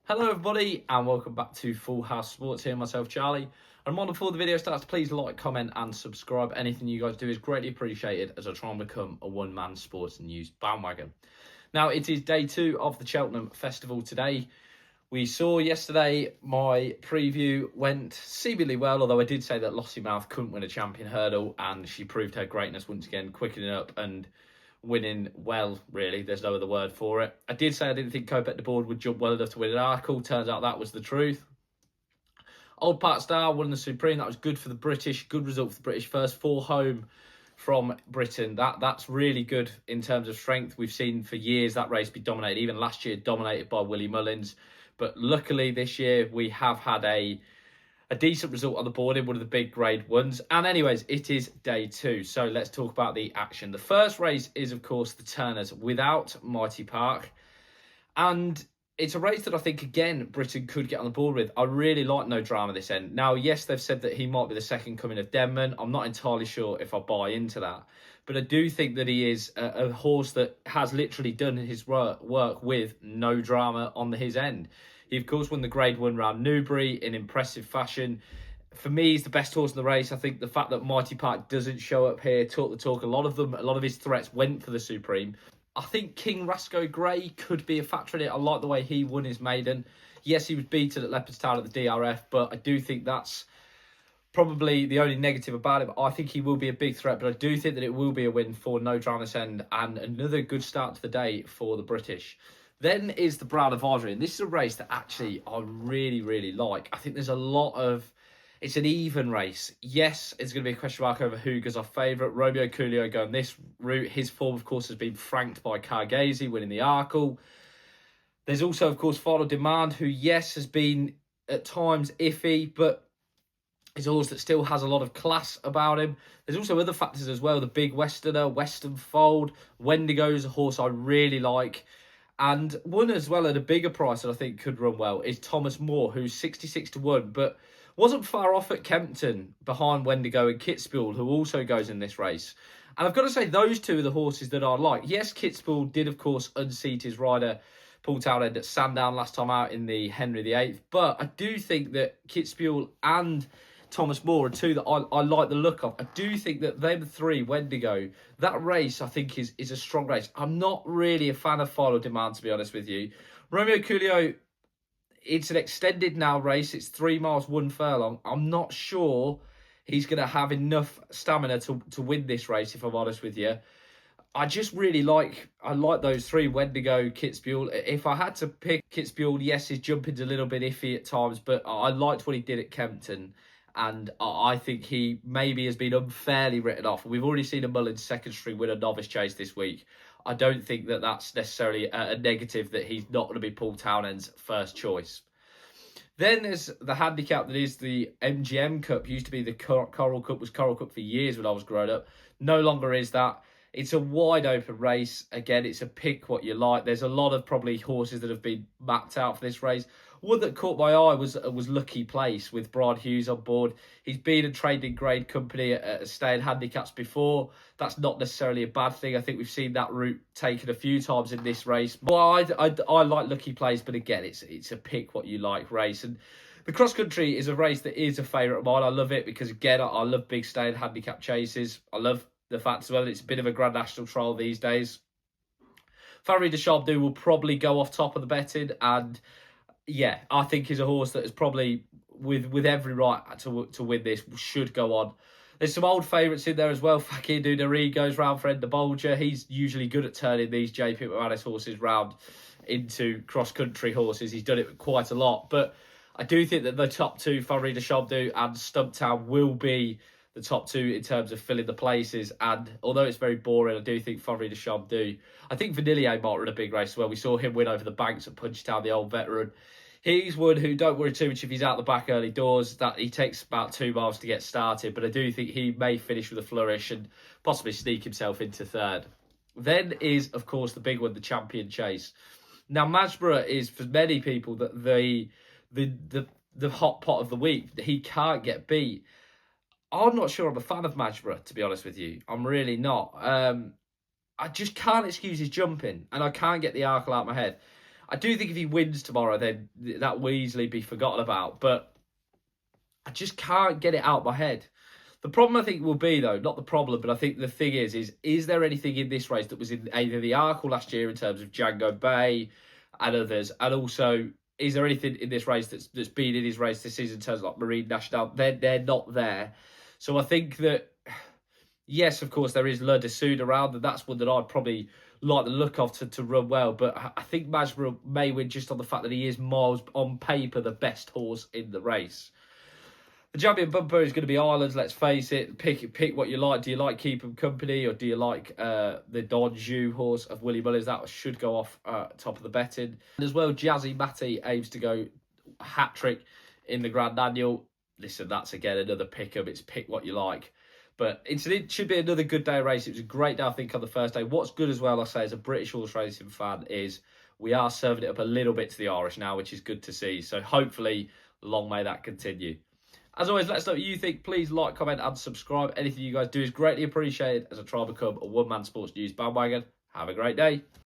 Hello everybody and welcome back to Full House Sports. Here myself Charlie, and before the video starts, please like, comment and subscribe. Anything you guys do is greatly appreciated as I try and become a one-man sports and news bandwagon. Now it is day 2 of the Cheltenham Festival today. We saw yesterday my preview went seemingly well, although I did say that Lossie Mouth couldn't win a champion hurdle, and she proved her greatness once again, quickening up and winning well, really. There's no other word for it. I did say I didn't think Copet de Board would jump well enough to win an Arkle. Turns out that was the truth. Old Park Star won the Supreme. That was good for the British. Good result for the British. First 4 home from Britain. That's really good in terms of strength. We've seen for years that race be dominated. Even last year, dominated by Willie Mullins. But luckily this year, we have had a decent result on the board in one of the big grade ones. And anyways, it is day 2. So let's talk about the action. The first race is, of course, the Turners without Mighty Park. And it's a race that I think, again, Britain could get on the board with. I really like No Drama this end. Now, yes, they've said that he might be the second coming of Denman. I'm not entirely sure if I buy into that. But I do think that he is a horse that has literally done his work with No Drama on his end. He, of course, won the Grade 1 round Newbury in impressive fashion. For me, he's the best horse in the race. I think the fact that Mighty Park doesn't show up here, talk the talk. A lot of his threats went for the Supreme. I think King Rasco Grey could be a factor in it. I like the way he won his maiden. Yes, he was beaten at Leopardstown at the DRF, but I do think that's probably the only negative about it. But I think he will be a big threat, but I do think that it will be a win for No Drama's end and another good start to the day for the British. Then is the Brown Advisory, and this is a race that actually I really, really like. I think there's a lot of... It's an even race. Yes, it's going to be a question mark over who goes off favourite. Romeo Coolio going this route. His form, of course, has been franked by Cargesi winning the Arkle. There's also, of course, Final Demand, who, yes, has been at times iffy, but is a horse that still has a lot of class about him. There's also other factors as well. The Big Westerner, Western Fold. Wendigo is a horse I really like. And one as well at a bigger price that I think could run well is Thomas Moore, who's 66 to 1, but wasn't far off at Kempton behind Wendigo and Kitzbühel, who also goes in this race. And I've got to say, those two are the horses that I like. Yes, Kitzbühel did, of course, unseat his rider, Paul Townend, at Sandown last time out in the Henry VIII. But I do think that Kitzbühel and Thomas Moore are two that I like the look of. I do think that them 3, Wendigo, that race I think is a strong race. I'm not really a fan of Final Demand, to be honest with you. Romeo Coolio, it's an extended now race. It's 3 miles, 1 furlong. I'm not sure he's going to have enough stamina to win this race, if I'm honest with you. I just really like those 3, Wendigo, Kitzbühel. If I had to pick Kitzbühel, yes, his jumping's a little bit iffy at times, but I liked what he did at Kempton. And I think he maybe has been unfairly written off. We've already seen a Mullins second string win a novice chase this week. I don't think that that's necessarily a negative that he's not going to be Paul Townend's first choice. Then there's the handicap that is the MGM Cup. Used to be the Coral Cup, was Coral Cup for years when I was growing up. No longer is that. It's a wide open race. Again, it's a pick what you like. There's a lot of probably horses that have been mapped out for this race. One that caught my eye was Lucky Place with Brian Hughes on board. He's been a trading grade company at staying handicaps before. That's not necessarily a bad thing. I think we've seen that route taken a few times in this race. Well, I like Lucky Place, but again, it's a pick what you like race. And the cross country is a race that is a favourite of mine. I love it because, again, I love big staying handicap chases. I love the fact as well that it's a bit of a Grand National trial these days. Favori de Chambou will probably go off top of the betting, and yeah, I think he's a horse that is probably with every right to win this, should go on. There's some old favourites in there as well. Fakir Dudari goes round for Ed the Bolger. He's usually good at turning these JP McManus horses round into cross-country horses. He's done it quite a lot. But I do think that the top 2, Favori de Chambou and Stumptown, will be the top 2 in terms of filling the places. And although it's very boring, I do think Favori de Chambou. I think Vanillier might run a big race as well. We saw him win over the banks at Punchtown, the old veteran. He's one who, don't worry too much if he's out the back early doors, that he takes about 2 miles to get started. But I do think he may finish with a flourish and possibly sneak himself into 3rd. Then is, of course, the big one, the Champion Chase. Now, Majborough is, for many people, the hot pot of the week. He can't get beat. I'm not sure I'm a fan of Majborough, to be honest with you. I'm really not. I just can't excuse his jumping, and I can't get the Arkle out of my head. I do think if he wins tomorrow, then that will easily be forgotten about. But I just can't get it out of my head. The problem I think will be, though, not the problem, but I think the thing is there anything in this race that was in either the article last year in terms of Django Bay and others, and also is there anything in this race that's been in his race this season in terms of like Marine National? They're not there. So I think that, yes, of course, there is Le Dessoud around, and that's one that I'd probably like the look of to run well. But I think Majborough may win just on the fact that he is miles on paper the best horse in the race. The champion bumper is going to be Ireland's, let's face it. Pick what you like. Do you like Keep 'em Company, or do you like the Donju horse of Willie Mullins? That should go off top of the betting. And as well, Jazzy Matty aims to go hat-trick in the Grand Annual. Listen, that's again another pick-up. It's pick what you like. But it should be another good day of race. It was a great day, I think, on the first day. What's good as well, I say, as a British horse racing fan, is we are serving it up a little bit to the Irish now, which is good to see. So hopefully, long may that continue. As always, let us know what you think. Please like, comment, and subscribe. Anything you guys do is greatly appreciated as I try to become a one-man sports news bandwagon. Have a great day.